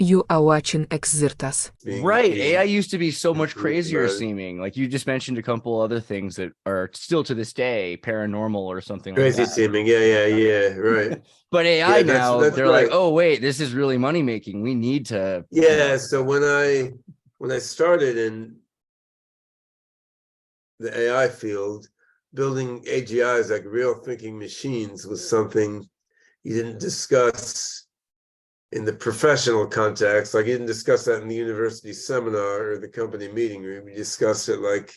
You are watching Exertas. Right. AI being used to be so much influenced crazier about it. seeming. Like you just mentioned a couple other things that are still to this day paranormal or something like Crazy that. seeming. Yeah, right. But AI Yeah, now, that's they're like, right. oh, wait, this is really money making. We need to, Yeah, so when I started in the AI field, building AGIs, like real thinking machines, was something you didn't discuss in the professional context. Like you didn't discuss that in the university seminar or the company meeting room. You discussed it like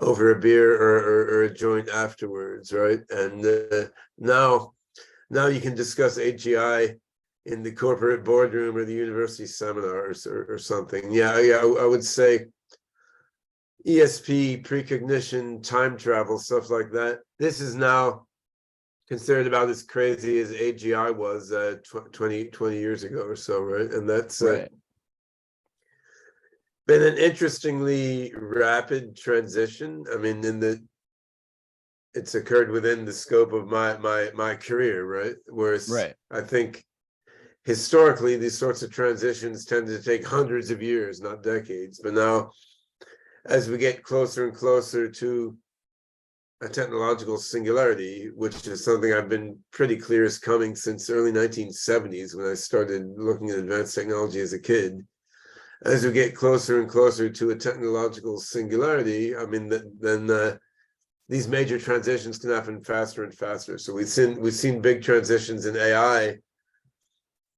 over a beer or a joint afterwards, right? And now now you can discuss AGI in the corporate boardroom or the university seminars or something. Yeah, I would say ESP, precognition, time travel, stuff like that. This is now considered about as crazy as AGI was 20 years ago or so, right? And that's right. been an interestingly rapid transition. I mean, it's occurred within the scope of my career, right? Whereas Right. I think historically these sorts of transitions tend to take hundreds of years, not decades. But now, as we get closer and closer to a technological singularity, which is something I've been pretty clear is coming since early 1970s when I started looking at advanced technology as a kid. As we get closer and closer to a technological singularity, I mean, then these major transitions can happen faster and faster. So we've seen big transitions in AI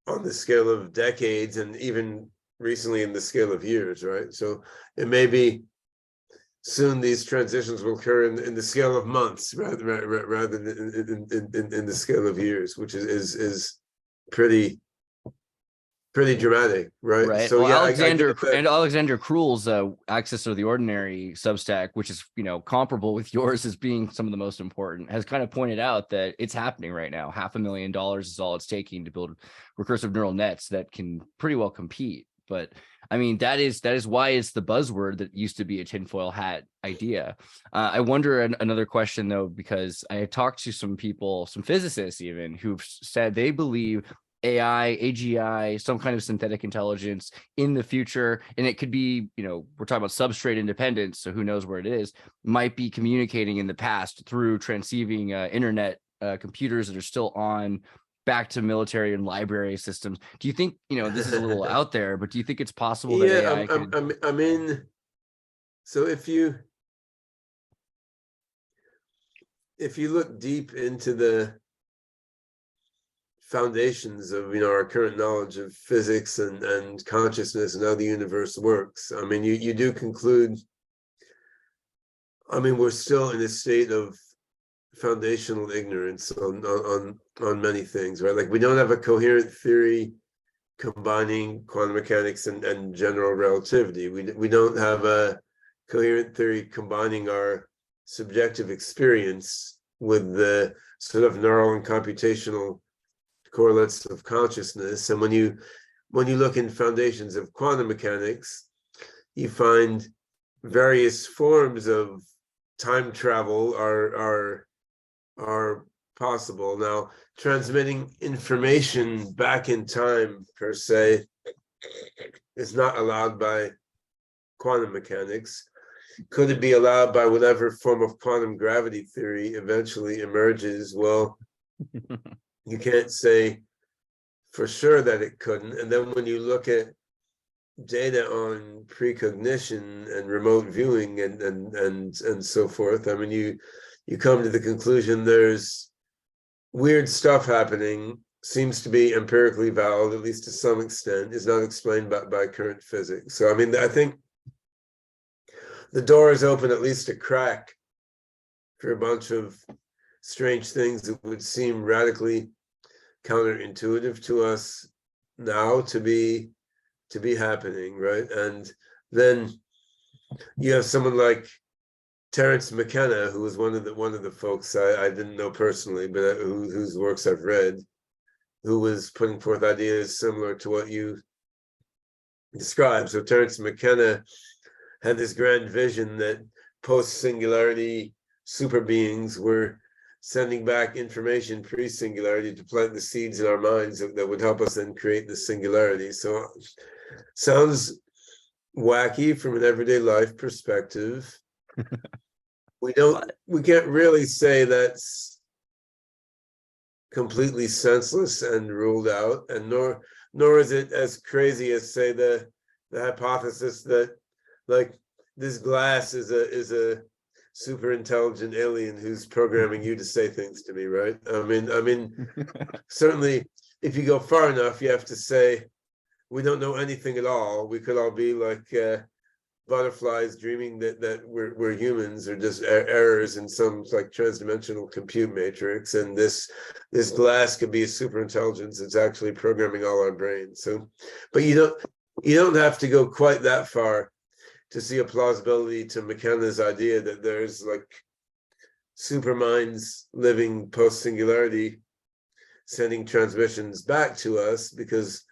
on the scale of decades, and even recently in the scale of years, right? So it may be soon these transitions will occur in the scale of months rather than in the scale of years, which is pretty pretty dramatic, right? Right. So Well, yeah, I get that. Alexander Krull's Access of the Ordinary Substack, which is, comparable with yours as being some of the most important, has kind of pointed out that it's happening right now. $500,000 is all it's taking to build recursive neural nets that can pretty well compete. But I mean, that is why it's the buzzword that used to be a tinfoil hat idea. I wonder another question though, because I had talked to some people, some physicists even, who've said they believe AI, AGI, some kind of synthetic intelligence in the future. And it could be, we're talking about substrate independence. So who knows where it is, might be communicating in the past through transceiving internet computers that are still on back to military and library systems. Do you think, this is a little out there, but do you think it's possible that Yeah, AI could? I'm in. So if you look deep into the foundations of our current knowledge of physics and consciousness and how the universe works, I mean, you do conclude. I mean, we're still in a state of foundational ignorance on many things, right? Like we don't have a coherent theory combining quantum mechanics and general relativity. We don't have a coherent theory combining our subjective experience with the sort of neural and computational correlates of consciousness. And when you look in foundations of quantum mechanics, you find various forms of time travel are possible. Now, transmitting information back in time per se is not allowed by quantum mechanics. Could it be allowed by whatever form of quantum gravity theory eventually emerges? Well, you can't say for sure that it couldn't. And then when you look at data on precognition and remote viewing and so forth, I mean, you come to the conclusion there's weird stuff happening, seems to be empirically valid, at least to some extent, is not explained by current physics. So, I mean, I think the door is open at least a crack for a bunch of strange things that would seem radically counterintuitive to us now to be happening, right? And then you have someone like Terence McKenna, who was one of the folks I didn't know personally, but whose works I've read, who was putting forth ideas similar to what you described. So Terence McKenna had this grand vision that post-singularity super beings were sending back information pre-singularity to plant the seeds in our minds that would help us then create the singularity. So sounds wacky from an everyday life perspective. We can't really say that's completely senseless and ruled out, and nor is it as crazy as, say, the hypothesis that like this glass is a super intelligent alien who's programming you to say things to me, right? I mean, certainly if you go far enough, you have to say we don't know anything at all. We could all be like butterflies dreaming that we're humans, or just errors in some like transdimensional compute matrix, and this glass could be a super intelligence that's actually programming all our brains. So, but you don't have to go quite that far to see a plausibility to McKenna's idea that there's like super minds living post singularity sending transmissions back to us, because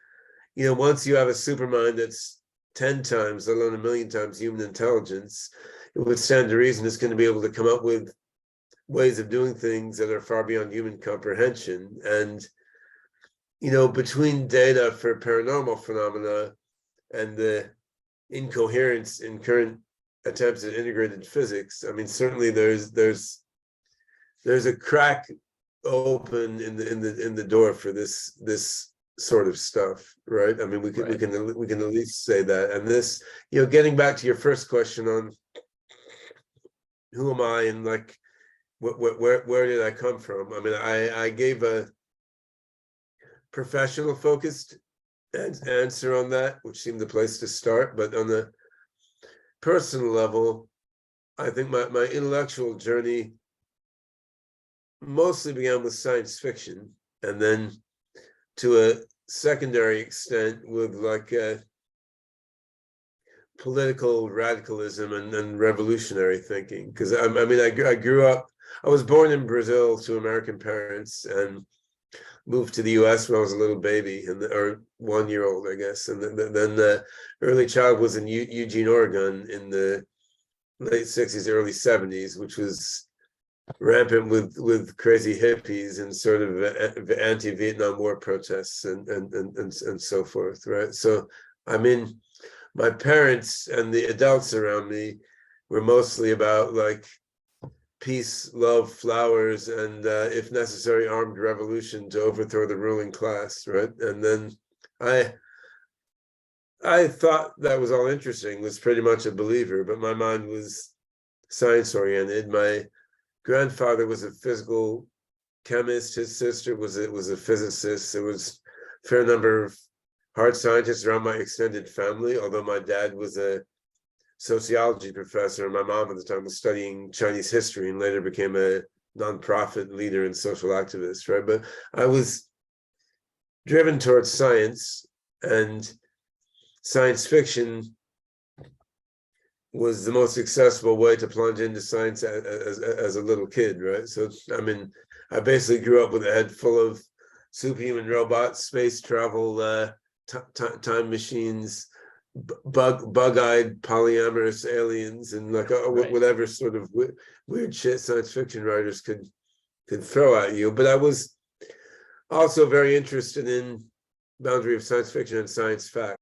once you have a super mind that's 10 times, let alone 1,000,000 times human intelligence, it would stand to reason it's going to be able to come up with ways of doing things that are far beyond human comprehension. And between data for paranormal phenomena and the incoherence in current attempts at integrated physics, I mean, certainly there's a crack open in the door for this sort of stuff, right? I mean, we can at least say that. And this, getting back to your first question on who am I and like where did I come from? I mean, I gave a professional focused answer on that, which seemed the place to start. But on the personal level, I think my intellectual journey mostly began with science fiction, and then to a secondary extent with like political radicalism and revolutionary thinking. Because I mean, I grew up, I was born in Brazil to American parents and moved to the US when I was a little baby, or 1-year-old, I guess. And then the early child was in Eugene, Oregon in the late 60s, early 70s, which was rampant with crazy hippies and sort of anti-Vietnam War protests and so forth, right? So I mean, my parents and the adults around me were mostly about like peace, love, flowers, and if necessary, armed revolution to overthrow the ruling class, right? And then I thought that was all interesting, was pretty much a believer, but my mind was science oriented. My grandfather was a physical chemist. His sister was a physicist. There was a fair number of hard scientists around my extended family, although my dad was a sociology professor, and my mom at the time was studying Chinese history and later became a nonprofit leader and social activist, right? But I was driven towards science, and science fiction was the most accessible way to plunge into science as a little kid, right? So, I mean, I basically grew up with a head full of superhuman robots, space travel, time machines, bug-eyed polyamorous aliens, and like whatever sort of weird shit science fiction writers could throw at you. But I was also very interested in boundary of science fiction and science fact.